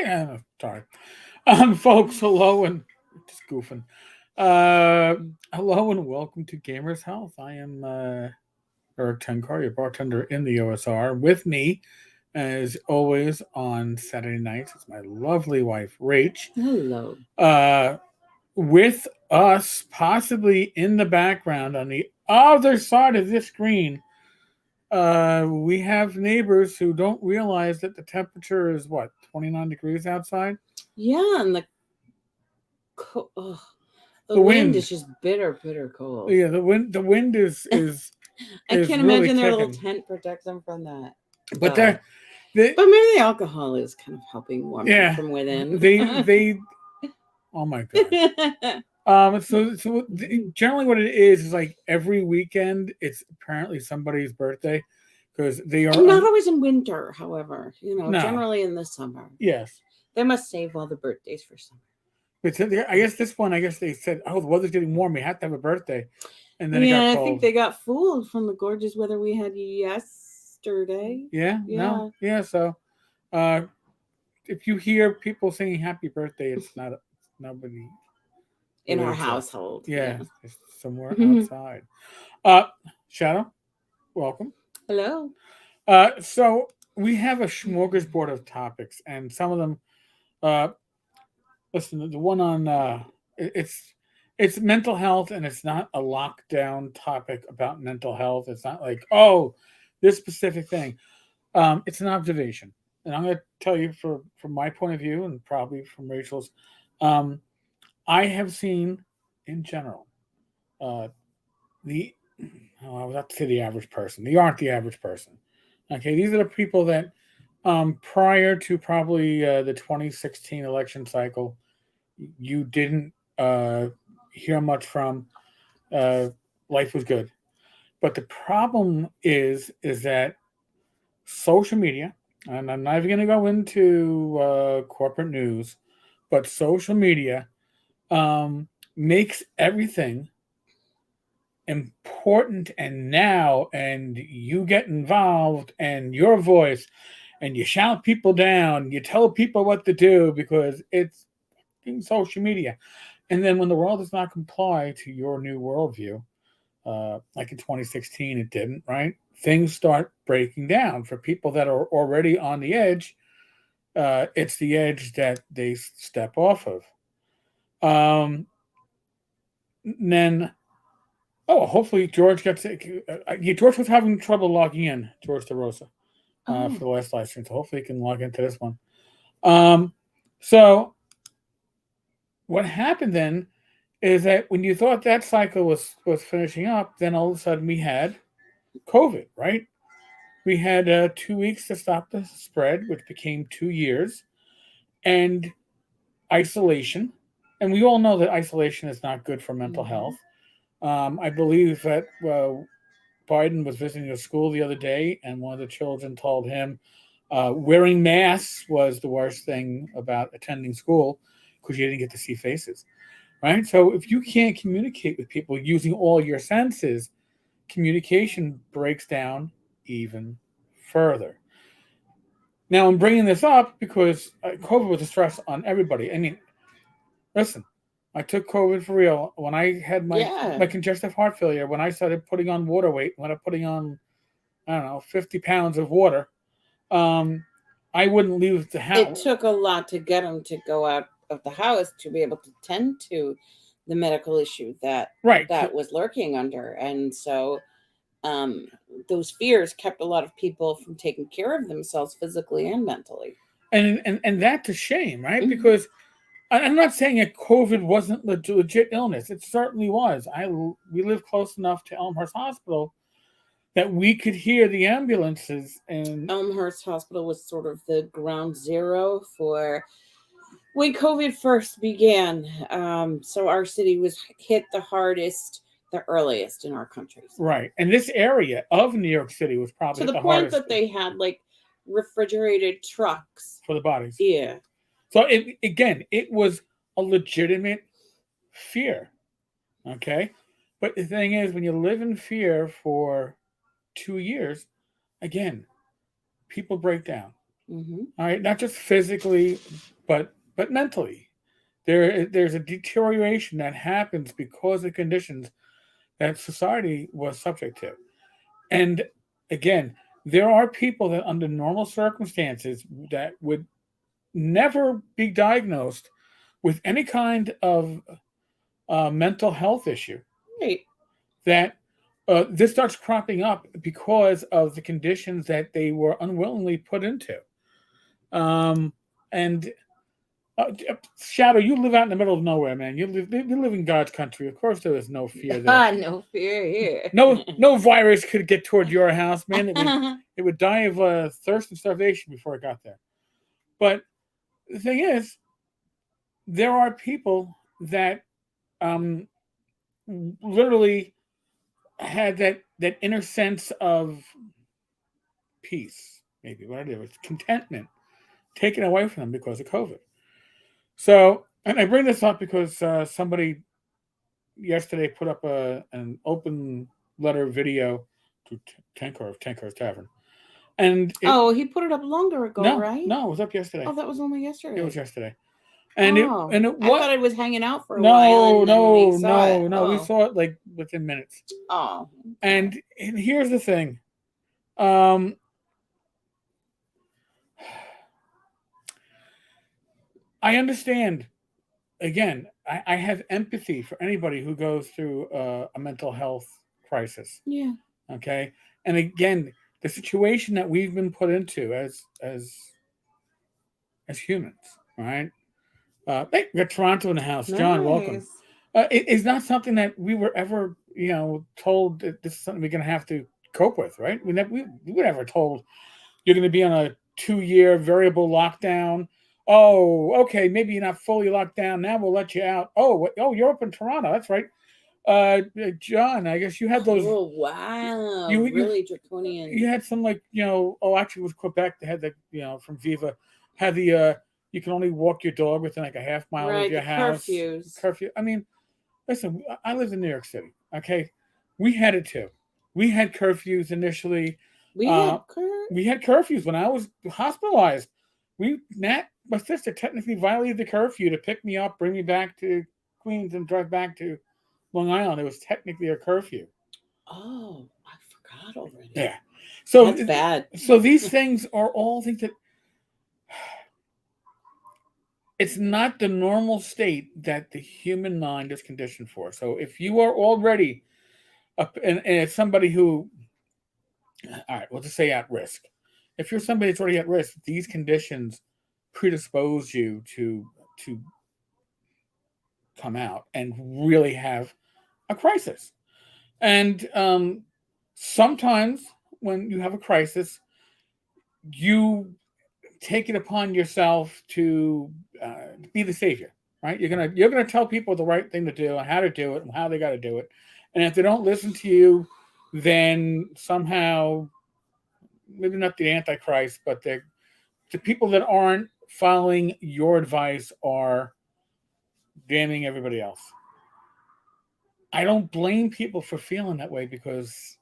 Sorry. Folks, hello and just goofing. Hello and welcome to Gamers Health. I am Eric Tenkar, your bartender in the OSR. With me, as always, on Saturday nights, is my lovely wife, Rach. Hello. With us, possibly in the background on the other side of this screen, we have neighbors who don't realize that the temperature is what, 29 degrees outside? Yeah, and the The wind wind. is just bitter cold. Yeah, the wind is I is can't really imagine their little kicking. tent protects them from that. But But they maybe the alcohol is kind of helping warm them yeah, from within. they oh my god. So generally what it is like every weekend it's apparently somebody's birthday because they are And not always in winter, however. no. Generally in the summer. Yes. They must save all the birthdays for summer. But I guess this one, I guess they said, "Oh, the weather's getting warm. We have to have a birthday," and then it got I cold. think they got fooled from the gorgeous weather we had yesterday. Yeah. No. Yeah. So, if you hear people singing "Happy Birthday," it's nobody In our really household. Yeah, it's somewhere Yeah. outside. Shadow, welcome. Hello. So we have a smorgasbord of topics, and some of them. Uh, listen, the one on it's mental health, and it's not a lockdown topic about mental health. It's not like this specific thing. It's an observation, and I'm going to tell you from my point of view, and probably from Rachel's. Um, I have seen, in general, the I was about to say the average person. They aren't the average person. Okay, these are the people that prior to probably the 2016 election cycle, you didn't hear much from. Uh, Life was good, but the problem is that social media, and I'm not even going to go into corporate news, but social media makes everything important and now, and you get involved and your voice, and you shout people down, you tell people what to do because it's in social media. And then when the world does not comply to your new worldview, like in 2016 it didn't, right? Things start breaking down for people that are already on the edge. It's the edge that they step off of. Then hopefully George gets it. George was having trouble logging in, George DeRosa, for the last live stream. So hopefully he can log into this one. So what happened then is that when you thought that cycle was finishing up, then all of a sudden we had COVID, right? We had 2 weeks to stop the spread, which became 2 years, and isolation. And we all know that isolation is not good for mental health. I believe that Biden was visiting a school the other day, and one of the children told him wearing masks was the worst thing about attending school because you didn't get to see faces, right? So if you can't communicate with people using all your senses, communication breaks down even further. Now, I'm bringing this up because COVID was a stress on everybody. I mean, listen, I took COVID for real. When I had my congestive heart failure, when I started putting on water weight, when I putting on, I don't know, 50 pounds of water, I wouldn't leave the house. It took a lot to get him to go out of the house to be able to tend to the medical issue that was lurking under. And so those fears kept a lot of people from taking care of themselves physically and mentally. And that's a shame, right? Mm-hmm. Because I'm not saying that COVID wasn't legit illness. It certainly was. We live close enough to Elmhurst Hospital that we could hear the ambulances. And Elmhurst Hospital was sort of the ground zero for when COVID first began. So our city was hit the hardest, the earliest in our country. Right. And this area of New York City was probably to the point hardest. That they had like refrigerated trucks for the bodies. Yeah. So it was a legitimate fear. Okay. But the thing is, when you live in fear for 2 years, again, people break down. Mm-hmm. All right. Not just physically, but mentally, there's a deterioration that happens because of conditions that society was subject to. And again, there are people that under normal circumstances that would never be diagnosed with any kind of mental health issue. Right. That this starts cropping up because of the conditions that they were unwillingly put into. And Shadow, you live out in the middle of nowhere, man. You live in God's country. Of course, there is no fear there. No fear here. No virus could get toward your house, man. It would die of thirst and starvation before it got there. But the thing is, there are people that literally had that inner sense of peace, maybe whatever it was, contentment, taken away from them because of COVID. So, and I bring this up because somebody yesterday put up an open letter video to Tenkar of Tenkar's Tavern. And he put it up longer ago, right? No, it was up yesterday. Oh, that was only yesterday. It was yesterday. And I thought it was hanging out for a while. No. We saw it like within minutes. Oh. And here's the thing. I understand. Again, I have empathy for anybody who goes through a mental health crisis. Yeah. Okay. And again, the situation that we've been put into as humans, right? Hey, we got Toronto in the house. Nice. John, welcome. It is not something that we were ever, told that this is something we're going to have to cope with, right? We were never told you're going to be on a 2-year variable lockdown. Oh, okay, maybe you're not fully locked down. Now we'll let you out. Oh, you're up in Toronto. That's right. John, I guess you had those. Oh, wow. Really draconian. You had some actually it was Quebec. They had from Viva, had the, you can only walk your dog within like a half mile of your house. Curfew. I mean, listen, I lived in New York City. Okay. We had it too. We had curfews initially. We had curfews when I was hospitalized. My sister technically violated the curfew to pick me up, bring me back to Queens, and drive back to Long Island. It was technically a curfew. Oh, I forgot already. Yeah. So that's bad. So these things are all things that it's not the normal state that the human mind is conditioned for. So if you are already and it's somebody who, all right, we'll just say at risk. If you're somebody that's already at risk, these conditions predispose you to come out and really have a crisis. And sometimes when you have a crisis, you take it upon yourself to be the savior, right? You're gonna tell people the right thing to do and how to do it and how they got to do it. And if they don't listen to you, then somehow, maybe not the Antichrist, but the people that aren't following your advice are damning everybody else. I don't blame people for feeling that way because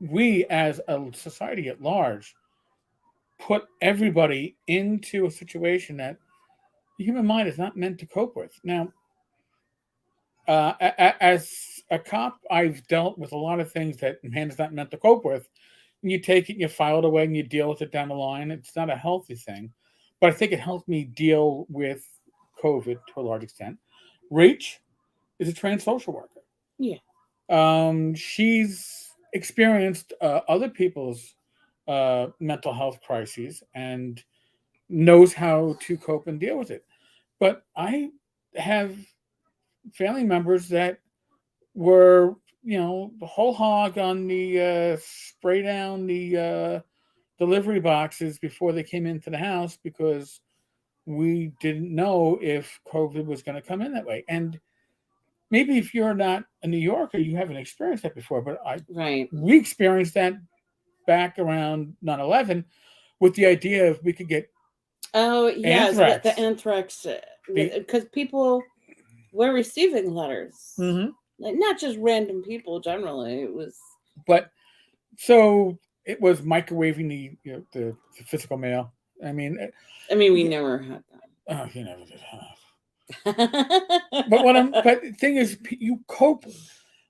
we, as a society at large, put everybody into a situation that the human mind is not meant to cope with. Now, as a cop, I've dealt with a lot of things that man is not meant to cope with. And you take it, and you file it away, and you deal with it down the line. It's not a healthy thing, but I think it helped me deal with COVID to a large extent. Rach is a trained social worker. Yeah. She's experienced other people's mental health crises and knows how to cope and deal with it. But I have family members that were, the whole hog on the spray down the delivery boxes before they came into the house because we didn't know if COVID was going to come in that way. And maybe if you're not a New Yorker, you haven't experienced that before, but we experienced that back around 9/11 with the idea of we could get anthrax. The anthrax, because people were receiving letters, like not just random people. Generally, it was. But so it was microwaving the physical mail. I mean, we never had that. You never did. But the thing is, you cope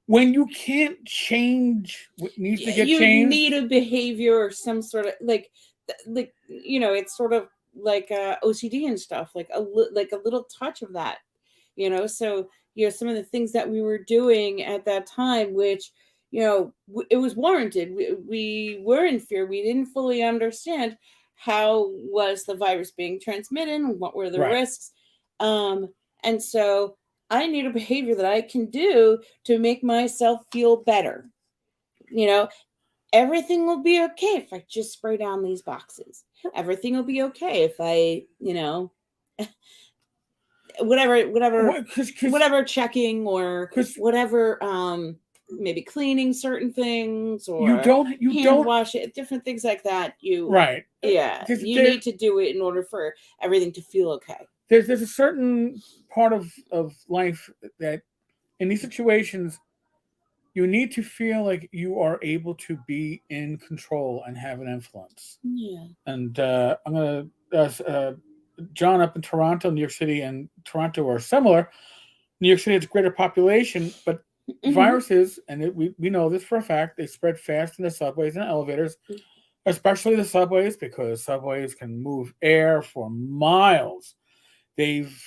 when you can't change what needs to get changed. You need a behavior or some sort of it's sort of like OCD and stuff, like a little touch of that, So some of the things that we were doing at that time, which it was warranted. We were in fear. We didn't fully understand how was the virus being transmitted and what were the risks. And so I need a behavior that I can do to make myself feel better. Everything will be okay if I just spray down these boxes. Everything will be okay if I, whatever checking or whatever, maybe cleaning certain things or you don't wash it, different things like that. You need to do it in order for everything to feel okay. There's a certain part of life that in these situations you need to feel like you are able to be in control and have an influence. Yeah. And I'm gonna John, up in Toronto, New York City, and Toronto are similar. New York City has a greater population, but viruses, and we know this for a fact, they spread fast in the subways and elevators, especially the subways, because subways can move air for miles. They've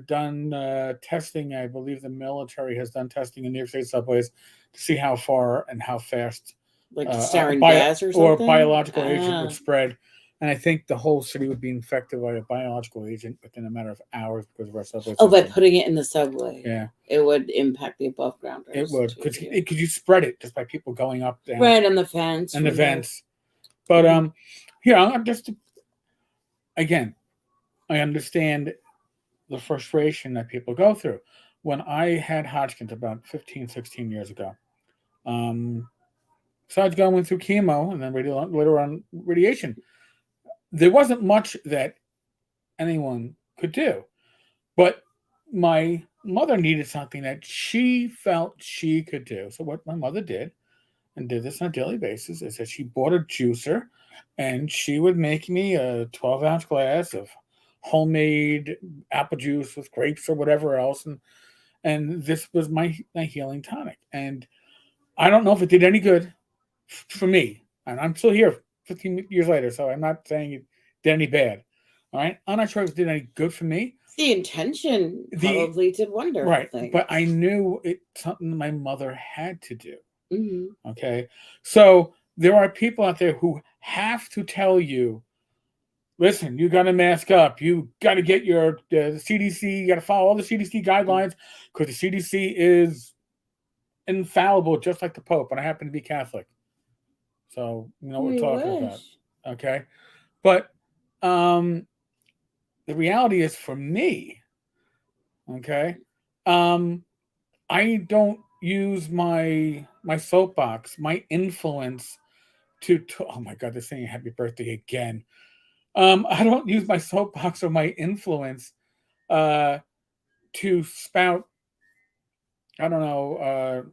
done testing. I believe the military has done testing in New York City subways to see how far and how fast sarin gas or biological agent would spread. And I think the whole city would be infected by a biological agent within a matter of hours because of our subway system. By putting it in the subway. Yeah. It would impact the above grounders. It would, because you spread it just by people going up, down. Right, on the fence. And the vents. But, I'm just, again, I understand the frustration that people go through. When I had Hodgkin's about 15, 16 years ago, besides going through chemo and then later on radiation, there wasn't much that anyone could do. But my mother needed something that she felt she could do. So what my mother did, and did this on a daily basis, is that she bought a juicer and she would make me a 12-ounce glass of homemade apple juice with grapes or whatever else. And this was my healing tonic. And I don't know if it did any good for me. And I'm still here 15 years later, so I'm not saying it did any bad. All right? I'm not sure if it did any good for me. The intention probably did wonderful things. But I knew it's something my mother had to do. Mm-hmm. Okay? So there are people out there who have to tell you, listen, you got to mask up. You got to get your the CDC. You got to follow all the CDC guidelines because the CDC is infallible, just like the Pope. And I happen to be Catholic, so you know what we're talking about. Okay, but the reality is, for me, okay, I don't use my soapbox, my influence to oh my God, they're saying happy birthday again. I don't use my soapbox or my influence to spout, I don't know,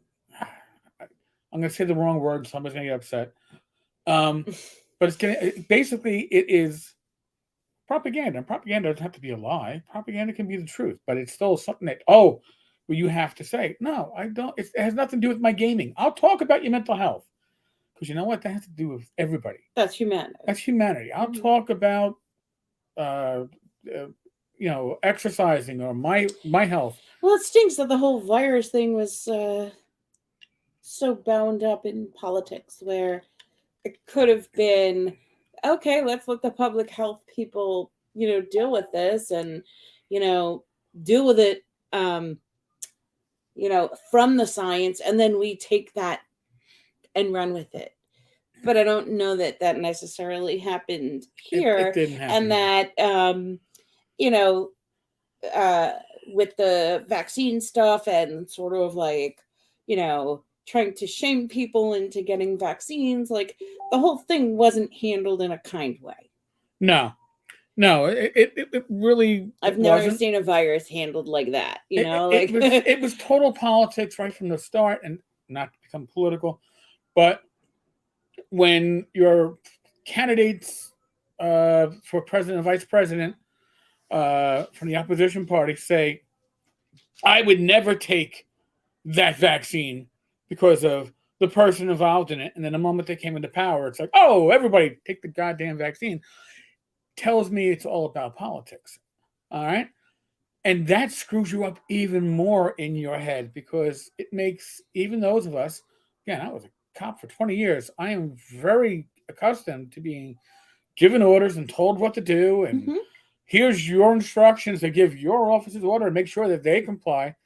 I'm going to say the wrong word, somebody's going to get upset. But it is propaganda. And propaganda doesn't have to be a lie. Propaganda can be the truth, but it's still something that, you have to say. No, I don't. It has nothing to do with my gaming. I'll talk about your mental health. Because you know what? That has to do with everybody. That's humanity. I'll talk about, exercising or my health. Well, it stinks that the whole virus thing was so bound up in politics, where it could have been, okay, let's let the public health people, deal with this and, deal with it, from the science, and then we take that and run with it. But I don't know that necessarily happened here. It didn't happen. And that, with the vaccine stuff and sort of like, trying to shame people into getting vaccines, like the whole thing wasn't handled in a kind way. No, it really. I've never seen a virus handled like that. It was total politics right from the start, and not to become political, but when your candidates for president and vice president from the opposition party say, I would never take that vaccine because of the person involved in it. And then the moment they came into power, it's like, oh, everybody take the goddamn vaccine. Tells me it's all about politics. All right. And that screws you up even more in your head because it makes even those of us, again, I was a cop for 20 years. I am very accustomed to being given orders and told what to do. And here's your instructions to give your officers order and make sure that they comply.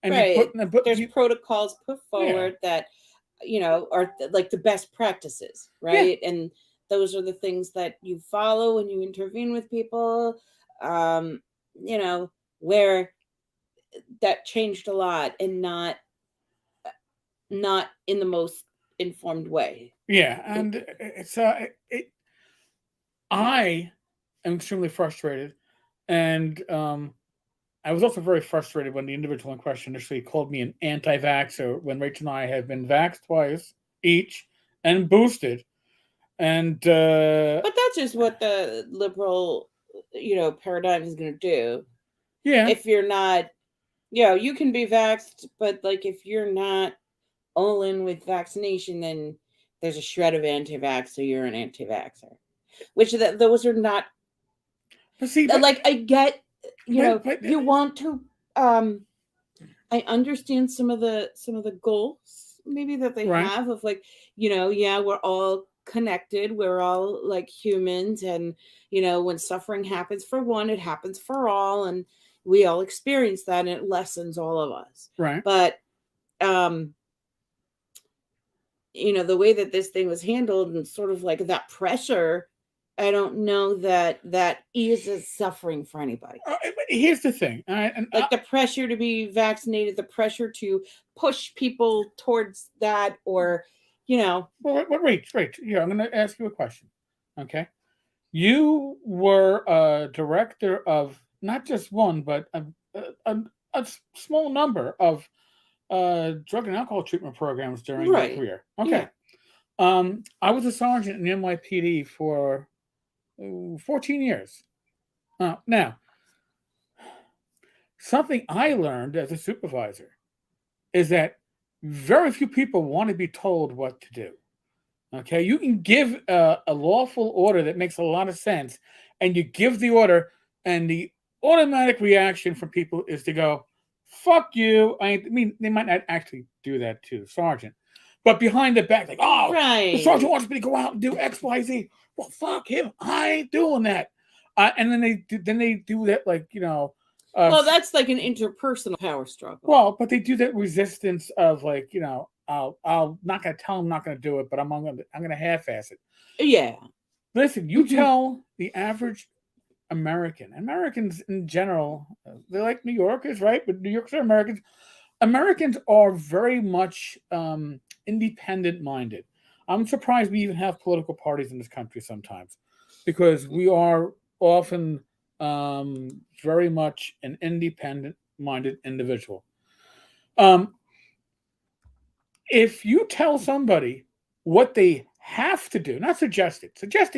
And there's protocols put forward that, are like the best practices, right? Yeah. And those are the things that you follow when you intervene with people. Where that changed a lot and not in the most informed way. Yeah, and I am extremely frustrated, and I was also very frustrated when the individual in question initially called me an anti-vaxxer when Rachel and I have been vaxxed twice each and boosted. And but that's just what the liberal, paradigm is going to do. Yeah. If you're not, you can be vaxxed, but like if you're not all in with vaccination, then there's a shred of anti-vax, so you're an anti-vaxxer. Which those are not. But see, like I get, you want to. I understand some of the goals maybe that they have of like, we're all connected, we're all like humans, and when suffering happens for one, it happens for all, and we all experience that, and it lessens all of us. Right. But the way that this thing was handled and sort of like that pressure, I don't know that eases suffering for anybody. Here's the thing. The pressure to be vaccinated, the pressure to push people towards that, or, Well, Rach, here, I'm going to ask you a question. Okay. You were a director of not just one, but a small number of drug and alcohol treatment programs during your career. Okay. Yeah. I was a sergeant in NYPD for 14 years. Now, something I learned as a supervisor is that very few people want to be told what to do. Okay, you can give a lawful order that makes a lot of sense, and you give the order, and the automatic reaction from people is to go, fuck you. I mean, they might not actually do that to the sergeant, but behind the back, like, oh, the sergeant wants me to go out and do X, Y, Z. Well, fuck him. I ain't doing that. And then they do that, like, well, that's like an interpersonal power struggle. Well, but they do that resistance of like, I'll not gonna tell them I'm not gonna do it, but I'm gonna half-ass it. Yeah. Listen, you tell the average Americans in general, they're like New Yorkers, right? But New Yorkers are Americans. Americans are very much independent-minded. I'm surprised we even have political parties in this country sometimes, because we are often very much an independent-minded individual. If you tell somebody what they have to do, not suggesting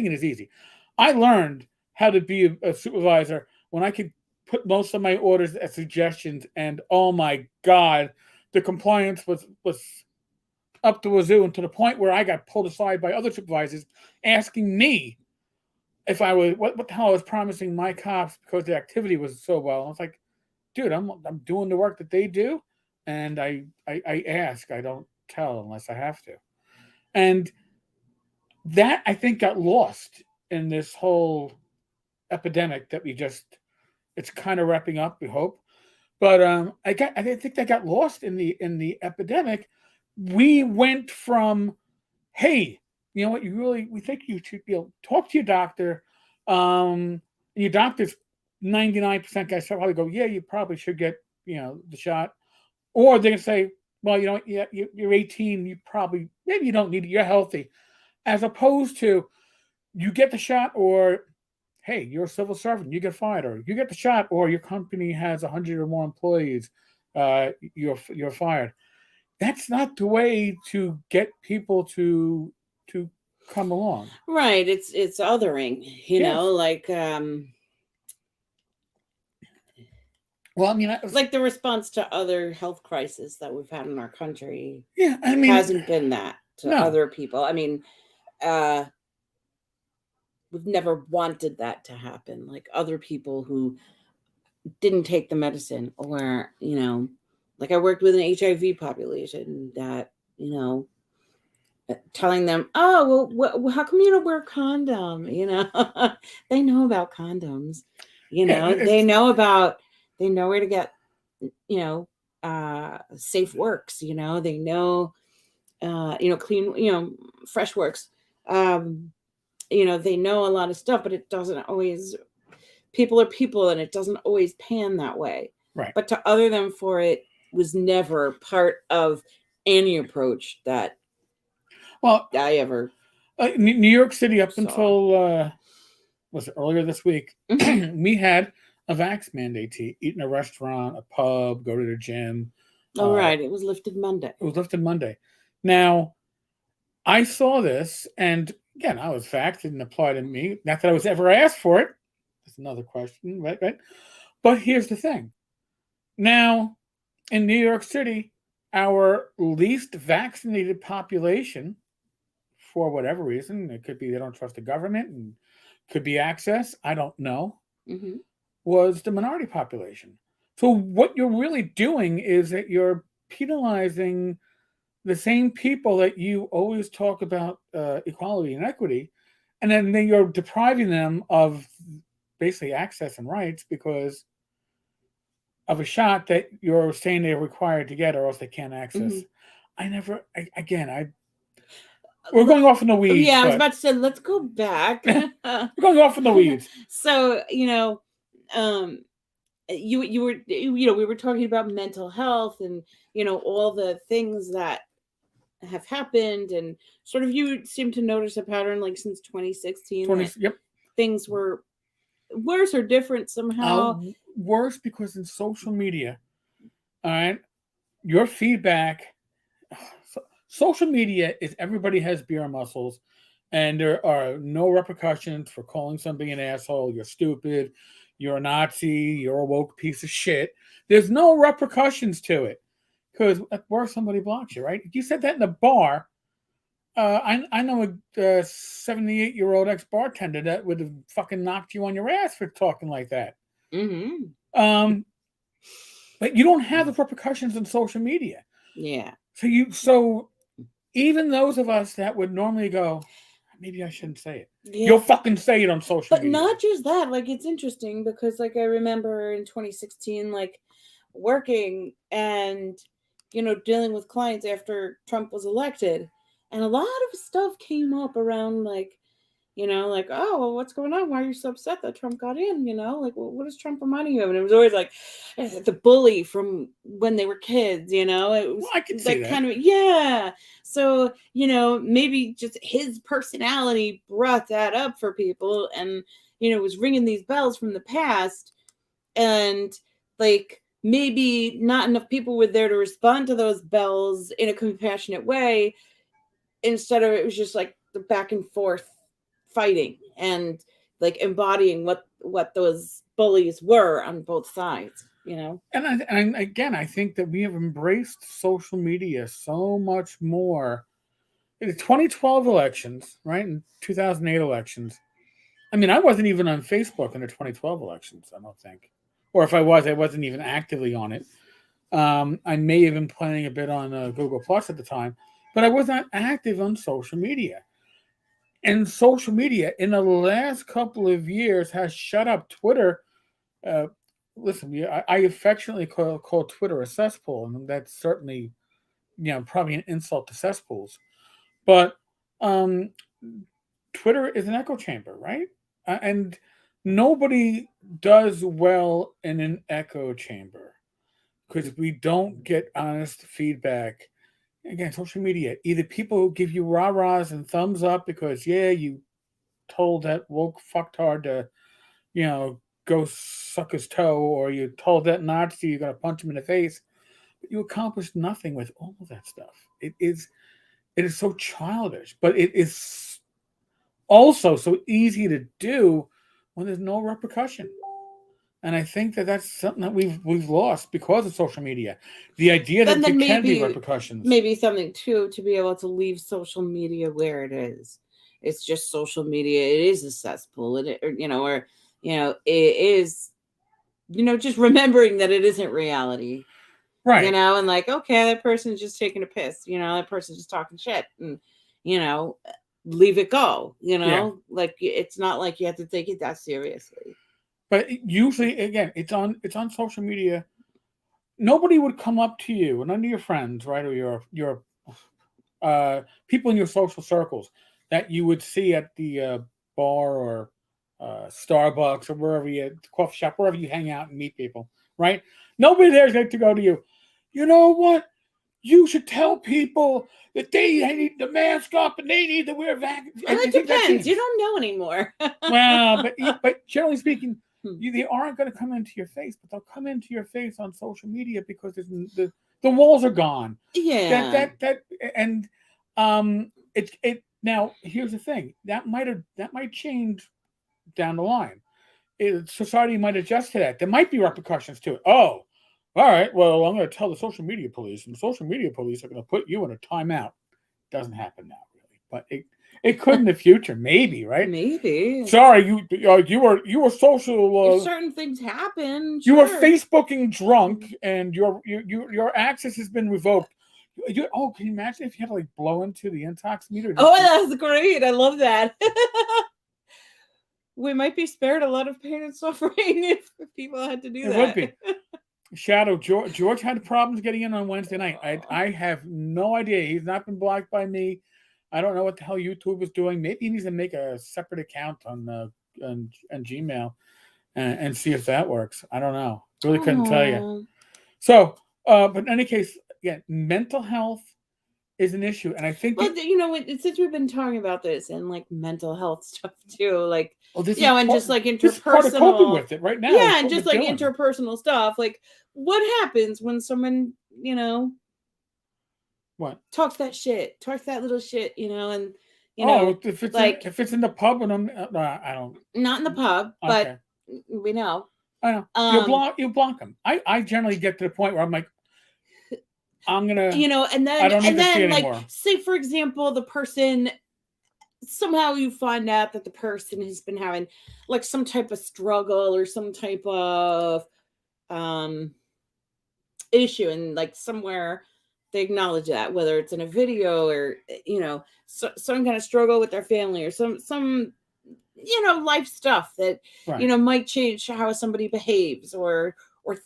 it is easy. I learned how to be a supervisor when I could put most of my orders as suggestions, and oh my God, the compliance was up the wazoo, and to the point where I got pulled aside by other supervisors asking me if I was what the hell I was promising my cops because the activity was so well. I was like, dude, I'm doing the work that they do, and I ask, I don't tell unless I have to. And that, I think, got lost in this whole epidemic that it's kind of wrapping up, we hope. But I think that got lost in the epidemic. We went from, hey, you know what, we think you should talk to your doctor. Your doctor's 99% guys probably go, yeah, you probably should get, the shot. Or they're going to say, well, you're 18, maybe you don't need it, you're healthy. As opposed to, you get the shot, or, hey, you're a civil servant, you get fired, or you get the shot, or your company has 100 or more employees, you're fired. That's not the way to get people to come along. Right. It's othering, like, Well, I mean, like the response to other health crises that we've had in our country. Yeah, I mean, hasn't been that to other people. I mean, we've never wanted that to happen. Like other people who didn't take the medicine, or like I worked with an HIV population that telling them, oh well, how come you don't wear a condom? They know about condoms. They know where to get safe works. They know clean, fresh works. They know a lot of stuff, but it doesn't always. People are people, and it doesn't always pan that way. Right. But to other them for it was never part of any approach that I ever. New York City, up until was it earlier this week, we had a vax mandate to eat in a restaurant, a pub, go to the gym. Oh, right. It was lifted Monday. Now, I saw this, and again, I was vaxxed. It didn't apply to me. Not that I was ever asked for it. That's another question, right? But here's the thing. Now, in New York City, our least vaccinated population, for whatever reason, it could be they don't trust the government, and could be access, I don't know, was the minority population. So what you're really doing is that you're penalizing the same people that you always talk about equality and equity, and then you're depriving them of basically access and rights because of a shot that you're saying they're required to get, or else they can't access. We're going off in the weeds. Yeah, I was about to say, let's go back. We're going off in the weeds. So, we were talking about mental health and, all the things that have happened, and sort of you seem to notice a pattern like since 2016. Yep. Things were worse or different somehow. Worse because in social media, all right, your feedback. Social media is everybody has beer muscles, and there are no repercussions for calling somebody an asshole. You're stupid. You're a Nazi. You're a woke piece of shit. There's no repercussions to it because where somebody blocks you, right? If you said that in a bar, I know a 78-year-old ex-bartender that would have fucking knocked you on your ass for talking like that. But you don't have the repercussions in social media. Yeah. So even those of us that would normally go, maybe I shouldn't say it. Yeah. You'll fucking say it on social media. But not just that. Like, it's interesting because, like, I remember in 2016, like, working and, dealing with clients after Trump was elected. And a lot of stuff came up around, like, like, oh, well, what's going on? Why are you so upset that Trump got in? Like, well, what is Trump reminding you of? And it was always like the bully from when they were kids, It was I can see that. kind of, yeah. So, maybe just his personality brought that up for people and, was ringing these bells from the past. And, like, maybe not enough people were there to respond to those bells in a compassionate way. Instead of it was just like the back and forth fighting and like embodying what those bullies were on both sides, And again, I think that we have embraced social media so much more. In the 2012 elections, right, and 2008 elections, I mean, I wasn't even on Facebook in the 2012 elections, I don't think. Or if I wasn't even actively on it. I may have been playing a bit on Google Plus at the time, but I was not active on social media. And social media in the last couple of years has shut up Twitter. Listen, I affectionately call Twitter a cesspool, and that's certainly, probably an insult to cesspools. But Twitter is an echo chamber, right? And nobody does well in an echo chamber because we don't get honest feedback. Again, social media, either people who give you rah-rahs and thumbs up because, yeah, you told that woke fucktard to, go suck his toe, or you told that Nazi you're going to punch him in the face. But you accomplished nothing with all of that stuff. It is so childish, but it is also so easy to do when there's no repercussion. And I think that that's something that we've lost because of social media. The idea that there can be repercussions. Maybe something too to be able to leave social media where it is. It's just social media. It is a cesspool, and it is, just remembering that it isn't reality. Right. And like, okay, that person's just taking a piss. That person's just talking shit, and leave it go. Like it's not like you have to take it that seriously. But usually, again, it's on social media. Nobody would come up to you, and none of your friends, right, or your people in your social circles that you would see at the bar or Starbucks or wherever coffee shop, wherever you hang out and meet people, right? Nobody there's going to go to you. You know what? You should tell people that they need to mask up and they need to wear vaccines. Well, it depends. You don't know anymore. Well, but generally speaking, they aren't going to come into your face, but they'll come into your face on social media because the walls are gone. Yeah. And it now here's the thing that might change down the line. Society might adjust to that. There might be repercussions to it. Oh, all right. Well, I'm going to tell the social media police, and the social media police are going to put you in a timeout. Doesn't happen now, really, but it could in the future, maybe, right? Maybe. Sorry, you were social. If certain things happen, you were Facebooking drunk, and your access has been revoked. Can you imagine if you had to like blow into the intox meter? Oh, that's great! I love that. We might be spared a lot of pain and suffering if people had to do that. It would be. Shadow George had problems getting in on Wednesday night. I have no idea. He's not been blocked by me. I don't know what the hell YouTube is doing. Maybe he needs to make a separate account on Gmail and see if that works. I don't know. Really couldn't tell you. So, but in any case, again, mental health is an issue, and I think since we've been talking about this and like mental health stuff too, like and just like interpersonal, this is part of coping with it right now. Yeah, and just like interpersonal stuff, like what happens when someone what talks that little shit, and if it's like if it's in the pub and I don't not in the pub, but we know. I know you block them. I generally get to the point where I'm like, I'm gonna, and then like, say for example, the person, somehow you find out that the person has been having like some type of struggle or some type of issue, and like somewhere they acknowledge that, whether it's in a video or some kind of struggle with their family or some life stuff that might change how somebody behaves or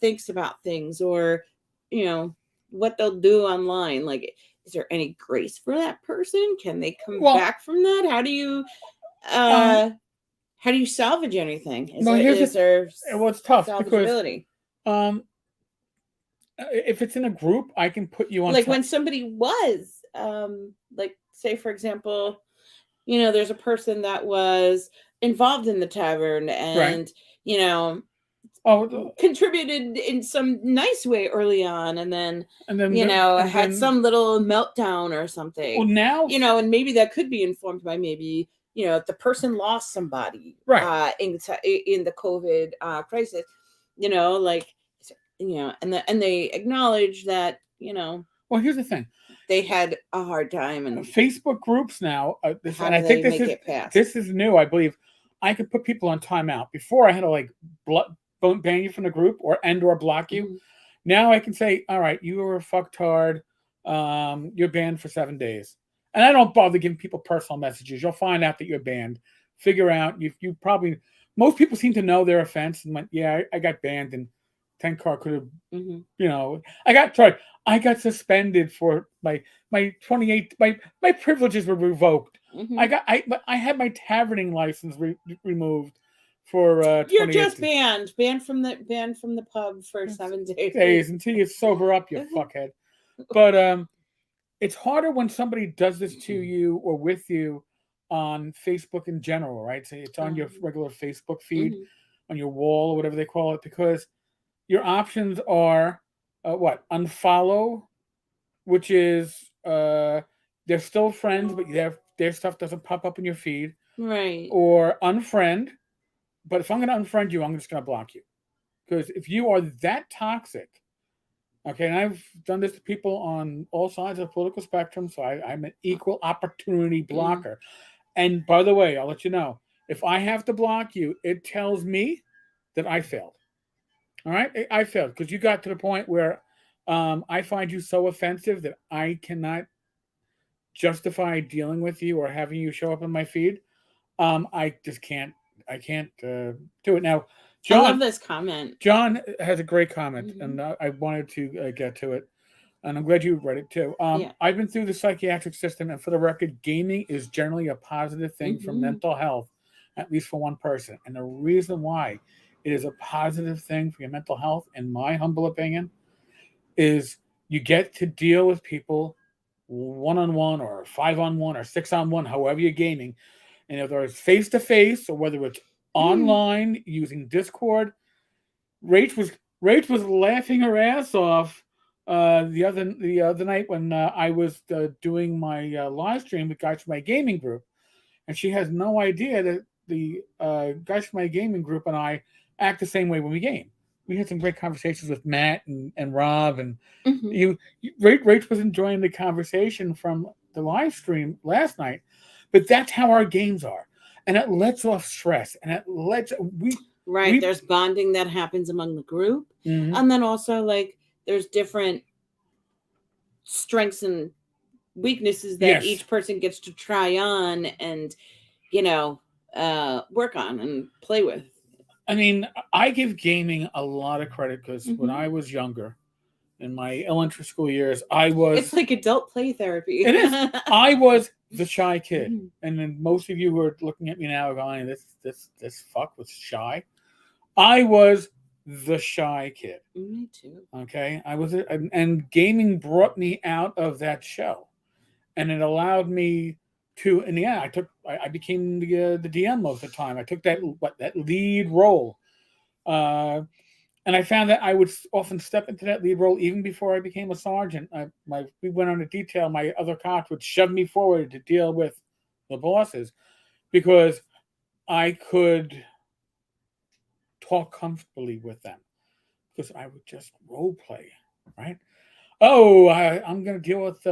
thinks about things, or what they'll do online. Like, is there any grace for that person? Can they come back from that? How do you salvage anything? It's tough because if it's in a group, I can put you on. Like when somebody was like, say for example, there's a person that was involved in the tavern and contributed in some nice way early on, and then had some little meltdown or something. Well, now and maybe that could be informed by maybe if the person lost somebody in the COVID crisis, and they acknowledge that Well, here's the thing. They had a hard time, and Facebook groups now. This is new, I believe. I could put people on timeout. Before I had to like ban you from the group or block you. Mm-hmm. Now I can say, all right, you were a fucktard. You're banned for 7 days, and I don't bother giving people personal messages. You'll find out that you're banned. Figure out you probably, most people seem to know their offense and went, yeah, I got banned, and Tenkar could have, I got suspended for my 28. My privileges were revoked. Mm-hmm. I had my taverning license removed for. You're just banned from the pub for 7 days until you sober up, you fuckhead. But it's harder when somebody does this to you or with you on Facebook in general, right? So it's on your regular Facebook feed, on your wall or whatever they call it, because your options are unfollow, which is they're still friends, but their stuff doesn't pop up in your feed, right? Or unfriend, but if I'm going to unfriend you, I'm just going to block you. Because if you are that toxic, okay, and I've done this to people on all sides of the political spectrum, so I'm an equal opportunity blocker. And by the way, I'll let you know, if I have to block you, it tells me that I failed. All right, I failed because you got to the point where I find you so offensive that I cannot justify dealing with you or having you show up in my feed. I just can't. I can't do it now. John, I love this comment. John has a great comment, and I wanted to get to it, and I'm glad you read it too. I've been through the psychiatric system, and for the record, gaming is generally a positive thing for mental health, at least for one person. And the reason why it is a positive thing for your mental health, in my humble opinion, is you get to deal with people 1-on-1 or 5-on-1 or 6-on-1, however you're gaming. And whether it's face to face or whether it's online using Discord, Rach was laughing her ass off the other night when I was doing my live stream with guys from my gaming group, and she has no idea that the guys from my gaming group and I act the same way when we game. We had some great conversations with Matt and Rob, and Rach was enjoying the conversation from the live stream last night. But that's how our games are, and it lets off stress, and it lets there's bonding that happens among the group, and then also like there's different strengths and weaknesses that each person gets to try on and work on and play with. I mean, I give gaming a lot of credit because when I was younger, in my elementary school years, it's like adult play therapy. It is. I was the shy kid, and then most of you who are looking at me now are going, "This fuck was shy." I was the shy kid. Me too. Okay, I was, and gaming brought me out of that shell, and it allowed me to. In the end, I became the DM most of the time. I took that lead role. And I found that I would often step into that lead role even before I became a sergeant. We went on a detail. My other cops would shove me forward to deal with the bosses because I could talk comfortably with them because I would just role play, right? Oh, I'm going to deal with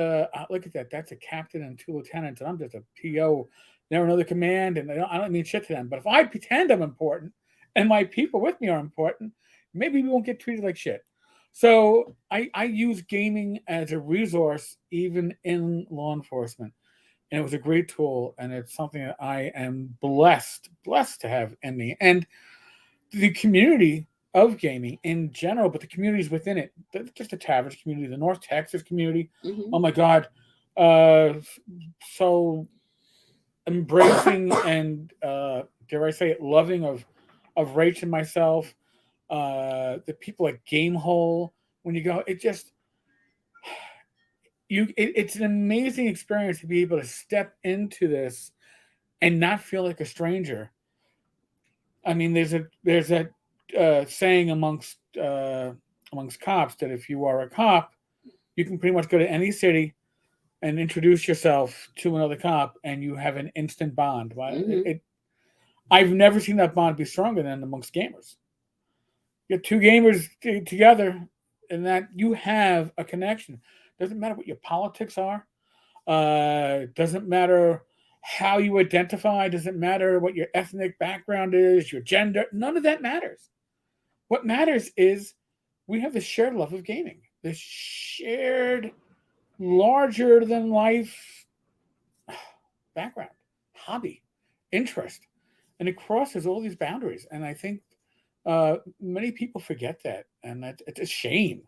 look at that. That's a captain and 2 lieutenants, and I'm just a PO. Never another command, and I don't mean shit to them. But if I pretend I'm important and my people with me are important, maybe we won't get treated like shit. So I use gaming as a resource even in law enforcement. And it was a great tool, and it's something that I am blessed to have in me. And the community of gaming in general, but the communities within it, just the Tavern community, the North Texas community. Oh my God. So embracing and dare I say it, loving of Rach and myself. The people at Gamehole, when you go, it's an amazing experience to be able to step into this and not feel like a stranger. I mean, there's that saying amongst cops that if you are a cop, you can pretty much go to any city and introduce yourself to another cop, and you have an instant bond. I've never seen that bond be stronger than amongst gamers. You get 2 gamers together, and that you have a connection. Doesn't matter what your politics are. Doesn't matter how you identify. Doesn't matter what your ethnic background is, your gender. None of that matters. What matters is we have the shared love of gaming. The shared, larger than life background, hobby, interest, and it crosses all these boundaries. And I think many people forget that, and it's a shame.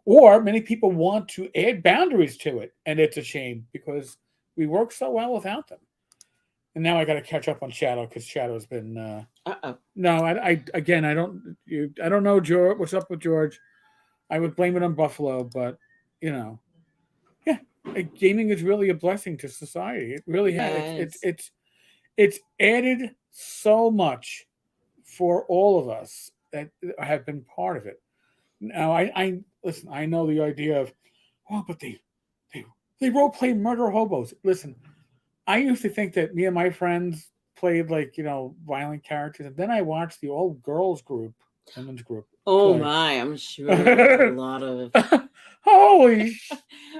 Or many people want to add boundaries to it, and it's a shame because we work so well without them. And now I got to catch up on Shadow because Shadow's been. No, I don't know, George. What's up with George? I would blame it on Buffalo, but yeah, gaming is really a blessing to society. It really has. It's added so much for all of us that have been part of it. Now, I listen. I know the idea of, but they role play murder hobos. Listen, I used to think that me and my friends played violent characters, and then I watched the all girls group, women's group. Oh my, I'm sure there's a lot of holy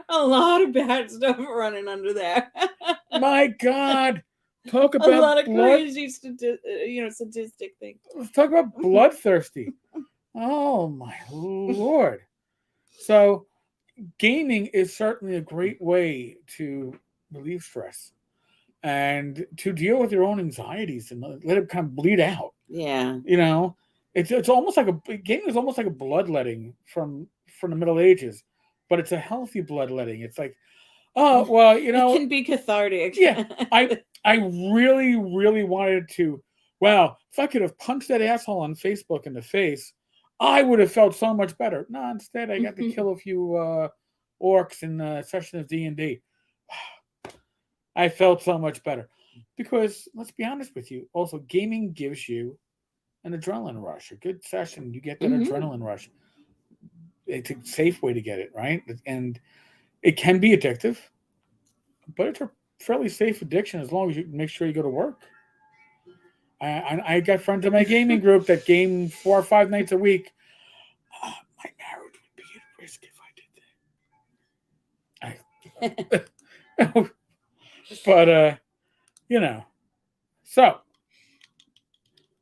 a lot of bad stuff running under there. My God. Talk about a lot of crazy statistic things. Let's talk about bloodthirsty. Oh my Lord. So gaming is certainly a great way to relieve stress and to deal with your own anxieties and let it kind of bleed out. Yeah. It's almost like gaming is almost like a bloodletting from the Middle Ages, but it's a healthy bloodletting. It's like, oh well, it can be cathartic. Yeah, I really, really wanted to. Well, if I could have punched that asshole on Facebook in the face, I would have felt so much better. No, instead I got to kill a few orcs in a session of D&D. I felt so much better because let's be honest with you. Also, gaming gives you an adrenaline rush. A good session, you get that adrenaline rush. It's a safe way to get it, right? And it can be addictive, but it's a fairly safe addiction as long as you make sure you go to work. I got friends in my gaming group that game 4 or 5 nights a week. My marriage would be at risk if I did that. But so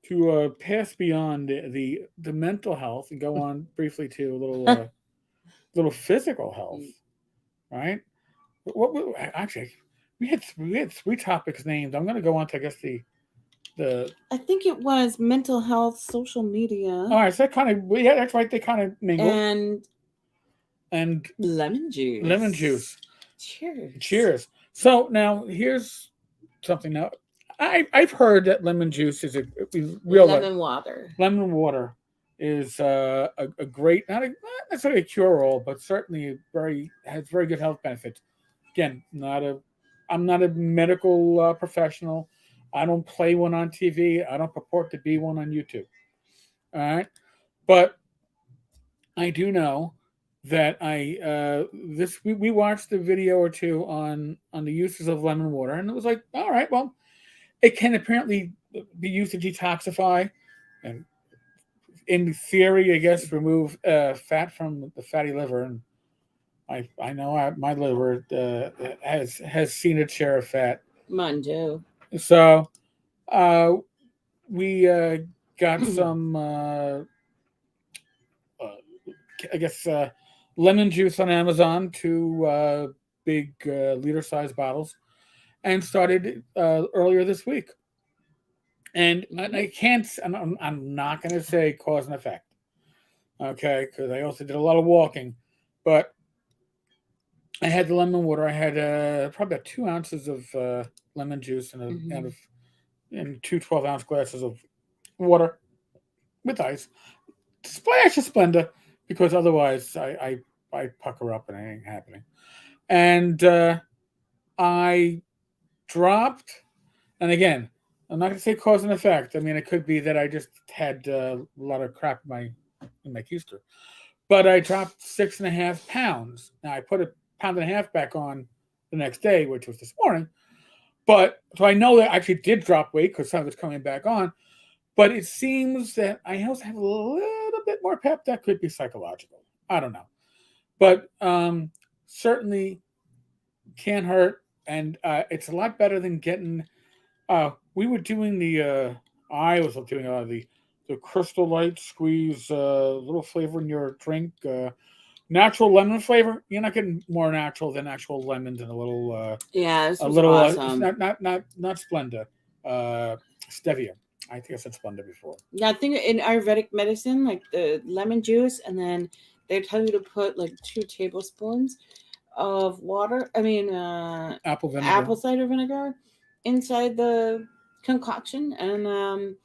to pass beyond the mental health and go on briefly to a little physical health, right? Actually, we had 3 topics named. I'm going to go on to I think it was mental health, social media. All right, so that kind of that's right. They kind of mingle. And lemon juice. Lemon juice. Cheers. Cheers. So now here's something. Now I've heard that lemon juice is a real lemon water. Lemon water is a great, not necessarily a cure-all, but certainly has very good health benefits. Again, I'm not a medical professional. I don't play one on TV. I don't purport to be one on YouTube. All right, but I do know that we watched a video or two on the uses of lemon water, and it was like, all right, well, it can apparently be used to detoxify, and in theory, I guess, remove fat from the fatty liver. And I know my liver has seen its share of fat. Mine too. So we got some, I guess, lemon juice on Amazon, 2 big liter-sized bottles, and started earlier this week. And I can't, I'm not going to say cause and effect, okay, because I also did a lot of walking, but I had the lemon water. I had probably about 2 ounces of lemon juice and 2 12-ounce glasses of water with ice. Splash of Splenda, because otherwise I pucker up and it ain't happening. And I dropped, and again, I'm not going to say cause and effect. I mean, it could be that I just had a lot of crap in my keister. But I dropped 6.5 pounds. Now I put 1.5 pounds back on the next day, which was this morning. But so I know that I actually did drop weight because some of it's coming back on. But it seems that I also have a little bit more pep. That could be psychological. I don't know. But certainly can't hurt. And it's a lot better than getting... we were doing I was doing the Crystal Light squeeze, little flavor in your drink, natural lemon flavor. You're not getting more natural than actual lemons and a little. This was awesome. Not Splenda, stevia. I think I said Splenda before. Yeah, I think in Ayurvedic medicine, like the lemon juice, and then they tell you to put like 2 tablespoons of water. I mean, apple cider vinegar inside the concoction, and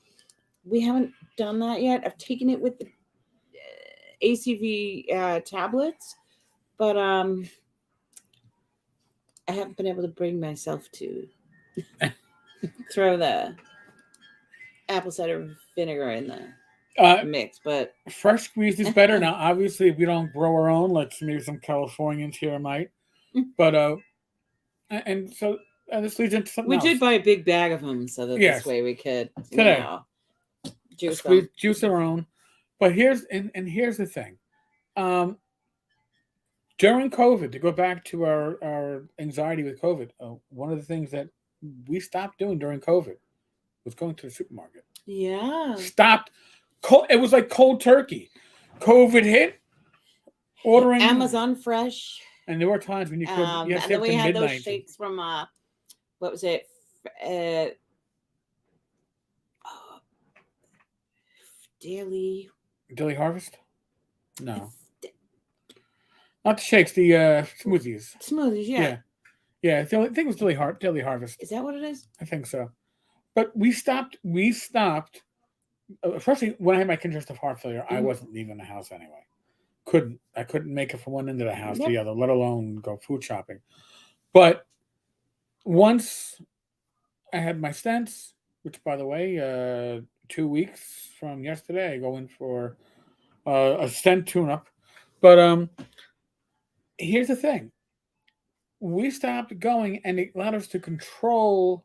we haven't done that yet. I've taken it with the ACV tablets, but I haven't been able to bring myself to throw the apple cider vinegar in the mix. But fresh squeezed is better. Now, obviously, we don't grow our own, like maybe some Californians here might. But and so this leads into something else. We did buy a big bag of them so that this way we could today juice our own. But here's the thing. During COVID, to go back to our anxiety with COVID, one of the things that we stopped doing during COVID was going to the supermarket. Yeah. Stopped. It was like cold turkey. COVID hit. Ordering Amazon Fresh. And there were times when you couldn't. You and then we had those shakes from what was it? Daily Harvest? No. Not the shakes, the smoothies. Smoothies, yeah. Yeah. I think it was Daily Harvest. Is that what it is? I think so. But we stopped, especially when I had my congestive heart failure, I wasn't leaving the house anyway. I couldn't make it from one end of the house to the other, let alone go food shopping. But once I had my stents, which, by the way, 2 weeks from yesterday, I go in for a stent tune-up. But here's the thing. We stopped going, and it allowed us to control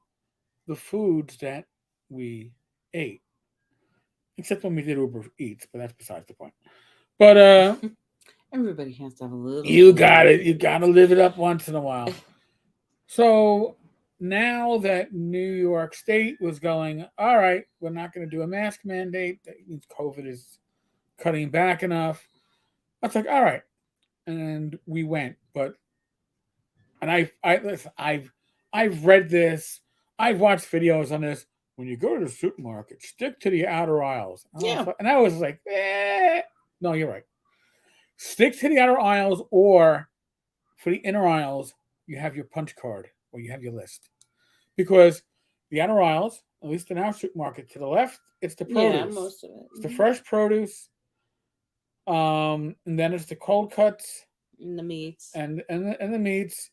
the foods that we ate. Except when we did Uber Eats, but that's besides the point. But everybody has to have a little. You got it. You got to live it up once in a while. So now that New York State was going, all right, we're not going to do a mask mandate. That means COVID is cutting back enough. I was like, all right, and we went. And listen, I've read this. I've watched videos on this. When you go to the supermarket, stick to the outer aisles. And I was like, no, you're right. Stick to the outer aisles, or for the inner aisles, you have your punch card or you have your list. Because the outer aisles, at least in our supermarket, to the left, it's the produce. Yeah, most of it. It's the fresh produce. And then it's the cold cuts. And the meats. And the meats.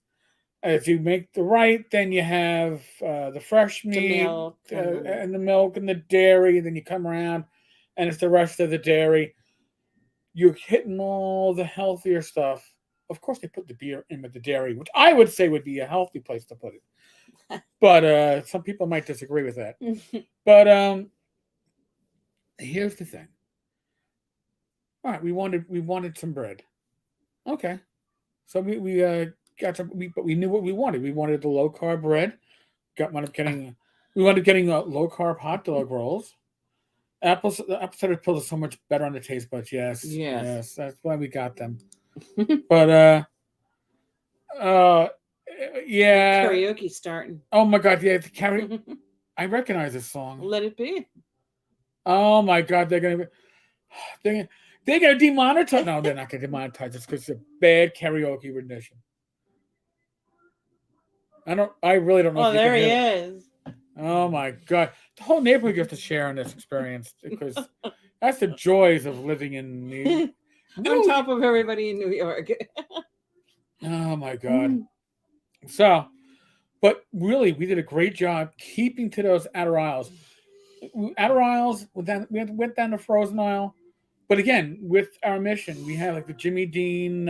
If you make the right, then you have the fresh meat, the milk, and the milk and the dairy. Then you come around, and it's the rest of the dairy. You're hitting all the healthier stuff. Of course, they put the beer in with the dairy, which I would say would be a healthy place to put it. But some people might disagree with that. But here's the thing. All right, we wanted some bread. Okay, so we got some, but we knew what we wanted. We wanted the low carb bread. We wound up getting low carb hot dog rolls. Apple cider pills are so much better on the taste buds. Yes, that's why we got them. But yeah, karaoke starting. Oh my God, yeah, the karaoke. I recognize this song. Let it be. Oh my God, they're gonna demonetize. No, they're not gonna demonetize us because it's a bad karaoke rendition. I really don't know. Oh, there he is. Oh my God, the whole neighborhood gets to share in this experience because that's the joys of living in on top of everybody in New York. Oh my God. So, but really, we did a great job keeping to those outer aisles. Outer aisles, we went down the frozen aisle. But again, with our mission, we have like the Jimmy Dean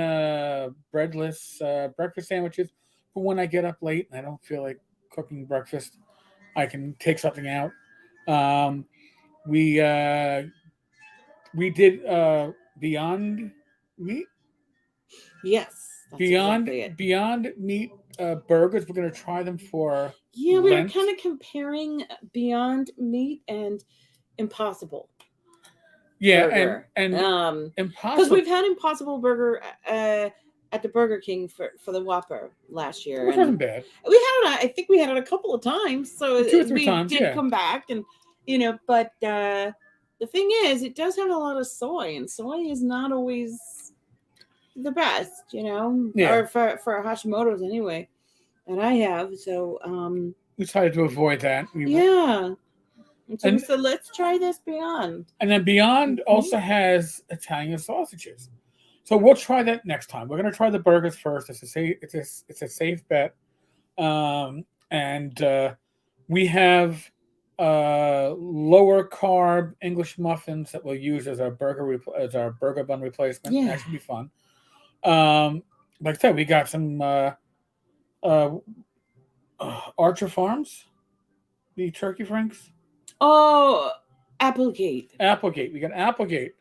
breadless breakfast sandwiches. But when I get up late and I don't feel like cooking breakfast, I can take something out. We did Beyond Meat. Yes. Beyond Meat burgers. We're going to try them for we were kind of comparing Beyond Meat and Impossible. Yeah, burger. and Impossible, because we've had Impossible Burger at the Burger King for the Whopper last year. Which wasn't bad. We had it. I think we had it a couple of times, so 2 or 3 times. We did come back, and but the thing is, it does have a lot of soy, and soy is not always the best, or for Hashimoto's anyway. And I have, so we tried to avoid that. So we said, let's try this Beyond. And then Beyond also has Italian sausages. So we'll try that next time. We're going to try the burgers first. It's a safe bet. And we have lower carb English muffins that we'll use as our burger bun replacement. Yeah. That should be fun. Like I said, we got some Archer Farms, the turkey franks. Oh, Applegate. We got Applegate.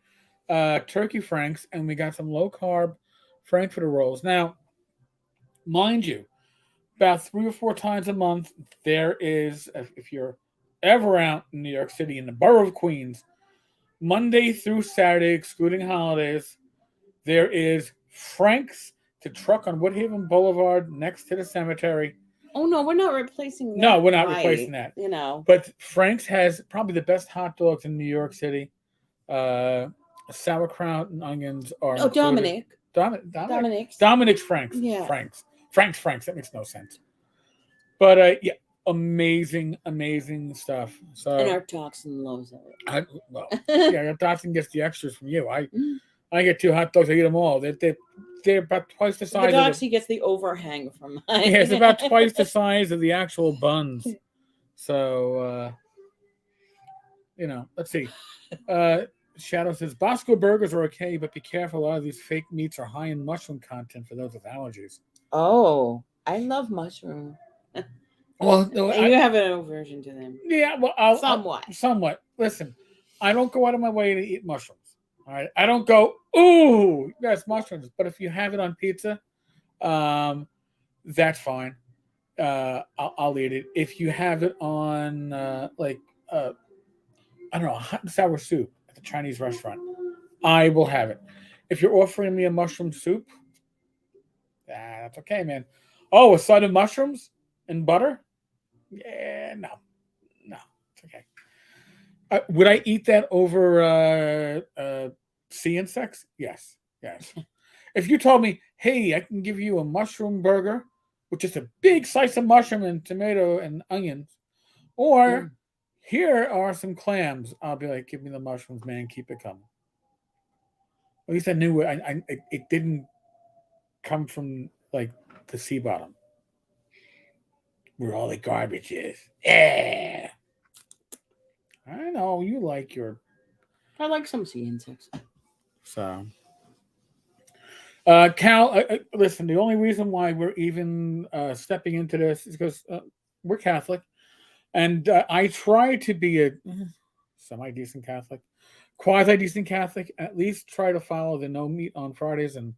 turkey franks, and we got some low carb frankfurter rolls. Now, mind you, about 3 or 4 times a month, there is, if you're ever out in New York City in the borough of Queens, Monday through Saturday, excluding holidays, there is Frank's to truck on Woodhaven Boulevard next to the cemetery. Oh no, we're not replacing that. No, we're not replacing that. But Frank's has probably the best hot dogs in New York City. Sauerkraut and onions are. Oh, included. Dominic's Frank's. Yeah. Frank's. That makes no sense. But yeah, amazing stuff. So. And our Dachshund loves it. Yeah, Dachshund gets the extras from you. I get 2 hot dogs. I eat them all. They're about twice the size. The Dachshund gets the overhang from mine. Yeah, it's about twice the size of the actual buns. So, let's see. Shadow says Bosco burgers are okay, but be careful. A lot of these fake meats are high in mushroom content for those with allergies. Oh, I love mushroom. Well, you have an aversion to them. Yeah, well, somewhat. Listen, I don't go out of my way to eat mushrooms. All right, I don't go, ooh, that's mushrooms. But if you have it on pizza, that's fine. I'll eat it. If you have it on I don't know, hot and sour soup at the Chinese restaurant, I will have it. If you're offering me a mushroom soup, that's okay, man. Oh, a side of mushrooms and butter? Yeah, no, it's okay. Would I eat that over sea insects? Yes. If you told me, hey, I can give you a mushroom burger with just a big slice of mushroom and tomato and onions, or here are some clams, I'll be like, give me the mushrooms, man, keep it coming. At least I knew it didn't come from like the sea bottom where all the garbage is. Yeah. I know you like your. I like some sea insects. So, Cal, listen. The only reason why we're even stepping into this is because we're Catholic, and I try to be a semi-decent Catholic, quasi-decent Catholic. At least try to follow the no meat on Fridays, and